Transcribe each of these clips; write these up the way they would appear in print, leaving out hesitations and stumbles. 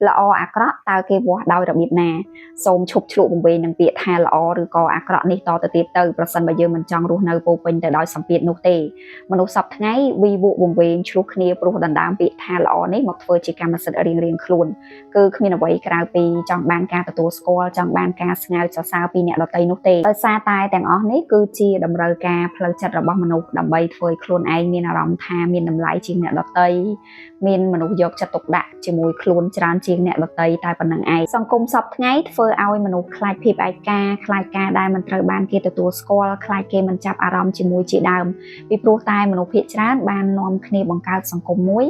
ល្អអាក្រក់តើគេវាស់ដោយរបៀបណាសូមឈប់ឆ្លក់បង្វេងនឹងពាក្យថាល្អឬក៏អាក្រក់នេះតទៅទៀតទៅប្រសិនបើយើងមិនចង់រស់នៅពោពេញទៅដោយសម្ពាធនោះទេមនុស្សសពថ្ងៃវីវក់បង្វេងឆ្លោះគ្នាព្រោះដណ្ដើមពាក្យថាល្អនេះមកធ្វើជាកម្មសិទ្ធិរៀងៗខ្លួនគឺគ្មានអ្វីក្រៅពីចង់បានការទទួលស្គាល់ចង់បានការស្ងើចសរសើរពីអ្នកដទៃនោះទេដោយសារតែទាំងអស់នេះគឺជាតម្រូវការផ្លូវចិត្តរបស់មនុស្សដើម្បីធ្វើឲ្យខ្លួនឯងមានអារម្មណ៍ថាមានតម្លៃជាងអ្នកដទៃមានមនុស្សយកចិត្តទុកដាក់ជាមួយខ្លួនច្រើនជាងអ្នកដទៃតែប៉ុណ្្នឹងឯងសង្គមសពថ្ងៃធ្វើឲ្យមនុស្សខ្លាចភាពឯកាខ្លាចការដែលមិនត្រូវបានគេទទួលស្គាល់ខ្លាចគេមិនចាប់អារម្មណ៍ជាមួយជាដើមពីព្រោះតែមនុស្សភាគច្រើនបាននាំគ្នាបង្កើតសង្គមមួយ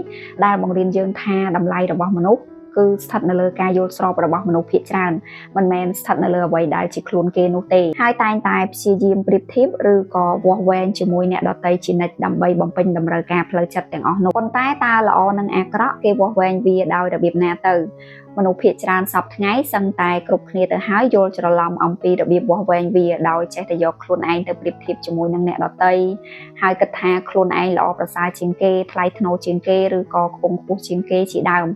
ដែលបង្រៀនយើងថាតម្លៃរបស់មនុស្សគឺស្ថិតនៅលើការយល់ស្របរបស់មនុស្សភាគច្រើនមិនមែនស្ថិតនៅលើអ្វីដែលជាខ្លួនគេនោះទេហើយតែងតែព្យាយាមប្រៀបធៀបឬក៏វាស់វែងជាមួយអ្នកដទៃជានិច្ចដើម្បីបំពេញតម្រូវការផ្លូវចិត្តទាំងអស់នោះប៉ុន្តែតើល្អនិងអាក្រក់គេវាស់វែងវាដោយរបៀបណាទៅមនុស្សភាគច្រើនសពថ្ងៃសឹងតែគ្រប់គ្នាទៅហើយយល់ច្រឡំអំពីរបៀបវាស់វែងវាដោយចេះតែយកខ្លួនឯងទៅប្រៀបធៀបជាមួយនឹងអ្នកដទៃហើយគិតថាខ្លួនឯងល្អប្រសើរជាងគេថ្លៃថ្នូរជាងគេឬក៏ខ្ពង់ខ្ពស់ជាងគេជាដើម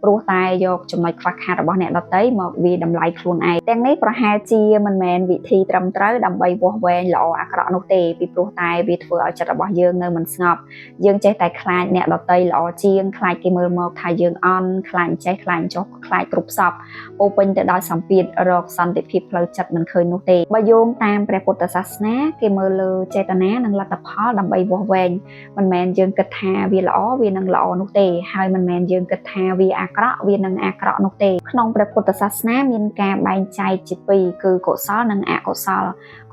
ព្រោះតែយកចំណុចខ្វះខាតរបស់អ្នកដទៃមកវាតម្លៃខ្លួនឯងទាំងនេះប្រហែលជាមិនមែនវិធីត្រឹមត្រូវដើម្បីវាស់វែងល្អអាក្រក់នោះទេពីព្រោះតែវាធ្វើឲ្យចិត្តរបស់យើងនៅមិនស្ងប់យើងចេះតែខ្លាចអ្នកដទៃល្អជាងខ្លាចគេមើលមកថាយើងអន់ខ្លាចចេះខ្លាចចុះខ្លាចគ្រប់សពពោពេញទៅដោយសម្ពាធរកសន្តិភាពផ្លូវចិត្តមិនឃើញនោះទេបើយោងតាមព្រះពុទ្ធសាសនាគេមើលលើចេតនានិងលទ្ធផលដើម្បីវាស់វែងមិនមែនយើងគិតថាវាល្អវានឹងល្អនោះទេហើយមិនមែនយើងគិតថាវាអាក្រក់វានឹងអាក្រក់នោះទេក្នុងព្រះពុទ្ធសាសនាមានការបែងចែកជាពីរគឺកុសលនិងអកុសល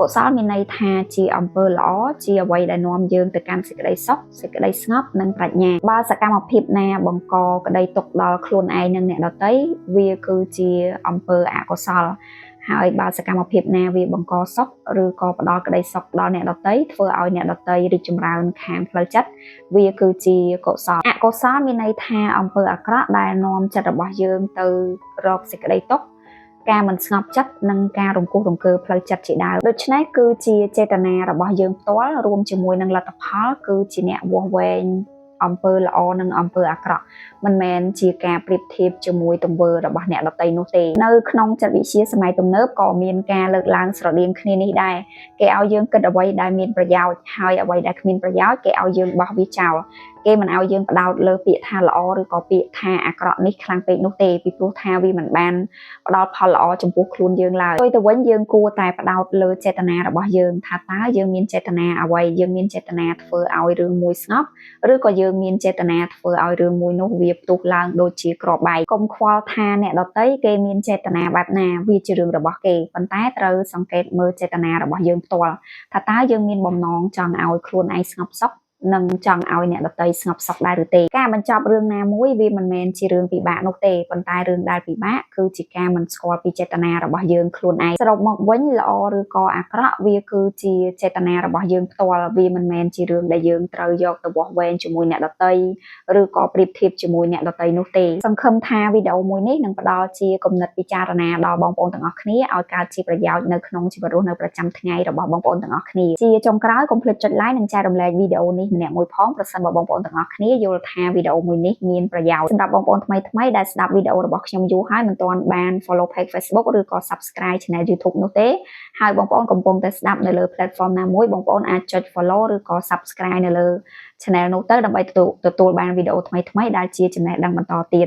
កុសលមានន័យថាជាអំពើល្អជាអ្វីដែលនាំយើងទៅកាន់សេចក្តីសុខសេចក្តីស្ងប់និងប្រាជ្ញាបើសកម្មភាពណាបង្កក្តីទុក្ខដល់ខ្លួនឯងនិងអ្នកដទៃវាគឺជាអំពើអកុសលហើយបើសកម្មភាពណាវាបង្កសុខឬក៏ផ្ដល់ក្តីសុខដល់អ្នកដទៃធ្វើឲ្យអ្នកដទៃរីកចម្រើនខាងផ្លូវចិត្តវាគឺជាកុសលអកុសលមានន័យថាអំពើអាក្រក់ដែលនាំចិត្តរបស់យើងទៅរកសេចក្តីទុក្ខការមិនស្ងប់ចិត្តនិងការរង្គោះរង្គើផ្លូវចិត្តជាដើមដូច្នេះគឺជាចេតនារបស់យើងផ្ទាល់រួមជាមួយនឹងលទ្ធផលគឺជាអ្នកវាស់វែងអំពើល្អនិងអំពើអាក្រក់មិនមែនជាការប្រៀបធៀបជាមួយទង្វើរបស់អ្នកដទៃនោះទេនៅក្នុងចិត្តវិទ្យាសម័យទំនើបក៏មានការលើកឡើងស្រដៀងគ្នានេះដែរគេឲ្យយើងគិតអ្វីដែលមានប្រយោជន៍ហើយអ្វីដែលគ្មានប្រយោជន៍គេឲ្យយើងបោះវាចោលគេមិនឲ្យយើងផ្ដោតលើពាក្យថាល្អឬក៏ពាក្យថាអាក្រក់នេះខ្លាំងពេកនោះទេពីព្រោះថាវាមិនបានផ្ដល់ផលល្អចំពោះខ្លួនយើងឡើយទៅវិញយើងគួរតែផ្ដោតលើចេតនារបស់យើងថាតើយើងមានចេតនាអ្វីយើងមានចេតនាធ្វើឲ្យរឿងមួយស្ងប់ឬក៏យើងមានចេតនាធ្វើឲ្យរឿងមួយនោះវាផ្ទុះឡើងដូចជាក្របបែកកុំខ្វល់ថាអ្នកដទៃគេមានចេតនាបែបណាវាជារឿងរបស់គេប៉ុន្តែត្រូវសង្កេតមើលចេតនារបស់យើងផ្ទាល់ថាតើយើងមានបំណងចង់ឲ្យខ្លួនឯងស្ងប់សុខនិងចង់ឲ្យអ្នកដទៃស្ងប់សុខដែរឬទេការបញ្ចប់រឿងណាមួយវាមិនមែនជារឿងពិបាកនោះទេប៉ុន្តែរឿងដែលពិបាកគឺជាការមិនស្គាល់ពីចេតនារបស់យើងខ្លួនឯងសរុបមកវិញល្អឬក៏អាក្រក់វាគឺជាចេតនារបស់យើងផ្ទាល់វាមិនមែនជារឿងដែលយើងត្រូវយកទៅវាស់វែងជាមួយអ្នកដទៃឬក៏ប្រៀបធៀបជាមួយអ្នកដទៃនោះទេសង្ឃឹមថាវីដេអូមួយនេះនឹងផ្ដល់ជាគំនិតពិចារណាដល់បងប្អូនទាំងអស់គ្នាឲ្យកើតជាប្រយោជន៍នៅក្នុងជីវិតរស់នៅប្រចាំថ្ងៃរបស់បងប្អូនទាំងអស់គ្នាជាចុងក្រោយកុំភ្លេចចុច like និងចែករំលែកវីដេអូនេះម្នាក់មួយផងប្រសិនបើបងប្អូនទាំងអស់គ្នាយល់ថាវីដេអូមួយនេះមានប្រយោជន៍សម្រាប់បងប្អូនថ្មីដែលស្ដាប់វីដេអូរបស់ខ្ញុំយូរហើយមិនទាន់បាន follow page Facebook ឬក៏ subscribe channel YouTube នោះទេហើយបងប្អូនកំពុងតែស្ដាប់នៅលើ platform ណាមួយបងប្អូនអាចចុច follow ឬក៏ subscribe នៅលើ channel នោះទៅដើម្បីទទួលបានវីដេអូថ្មីដែលជាចំណេះដឹងបន្តទៀត